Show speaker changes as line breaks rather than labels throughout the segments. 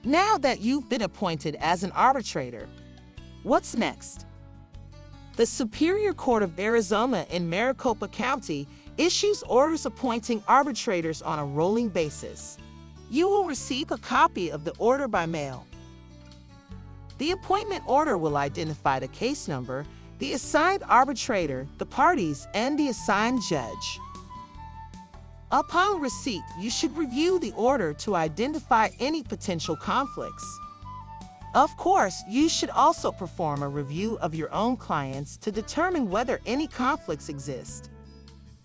Now that you've been appointed as an arbitrator, what's next? The Superior Court of Arizona in Maricopa County issues orders appointing arbitrators on a rolling basis. You will receive a copy of the order by mail. The appointment order will identify the case number, the assigned arbitrator, the parties, and the assigned judge. Upon receipt, you should review the order to identify any potential conflicts. Of course, you should also perform a review of your own clients to determine whether any conflicts exist.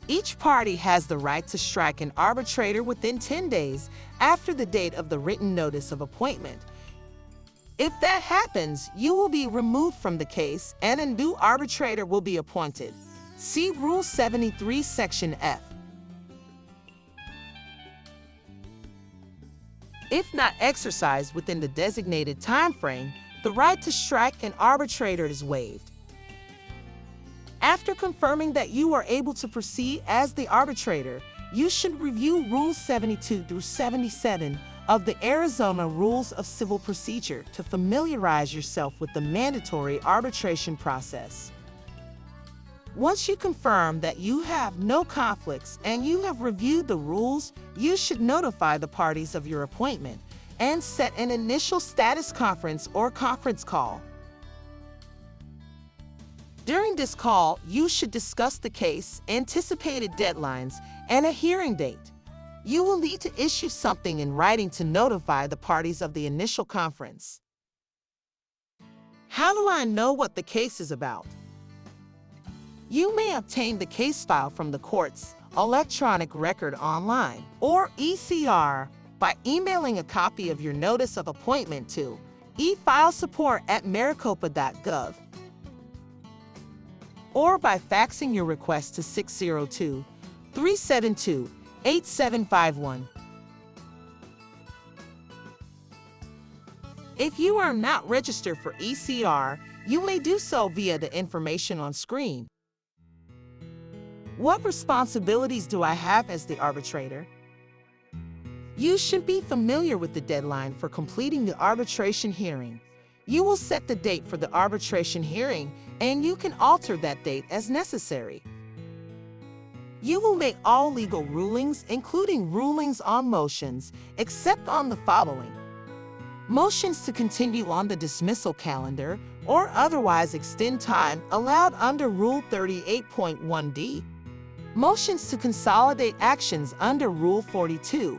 Each party has the right to strike an arbitrator within 10 days after the date of the written notice of appointment. If that happens, you will be removed from the case and a new arbitrator will be appointed. See Rule 73, Section F. If not exercised within the designated time frame, the right to strike an arbitrator is waived. After confirming that you are able to proceed as the arbitrator, you should review Rules 72 through 77 of the Arizona Rules of Civil Procedure to familiarize yourself with the mandatory arbitration process. Once you confirm that you have no conflicts and you have reviewed the rules, you should notify the parties of your appointment and set an initial status conference or conference call. During this call, you should discuss the case, anticipated deadlines, and a hearing date. You will need to issue something in writing to notify the parties of the initial conference. How do I know what the case is about? You may obtain the case file from the court's electronic record online, or ECR, by emailing a copy of your notice of appointment to efilesupport@maricopa.gov, or by faxing your request to 602-372-8751. If you are not registered for ECR, you may do so via the information on screen. What responsibilities do I have as the arbitrator? You should be familiar with the deadline for completing the arbitration hearing. You will set the date for the arbitration hearing, and you can alter that date as necessary. You will make all legal rulings, including rulings on motions, except on the following: motions to continue on the dismissal calendar or otherwise extend time allowed under Rule 38.1d, motions to consolidate actions under Rule 42,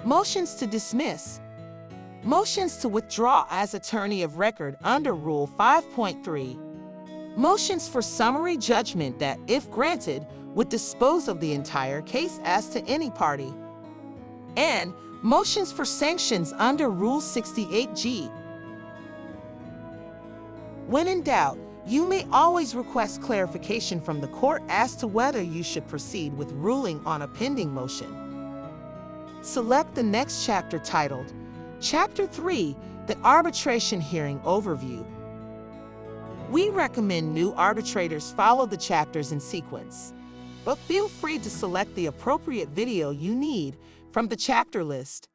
motions to dismiss, motions to withdraw as attorney of record under Rule 5.3, motions for summary judgment that, if granted, would dispose of the entire case as to any party, and motions for sanctions under Rule 68G. When in doubt, you may always request clarification from the court as to whether you should proceed with ruling on a pending motion. Select the next chapter titled Chapter 3, the Arbitration Hearing Overview. We recommend new arbitrators follow the chapters in sequence, but feel free to select the appropriate video you need from the chapter list.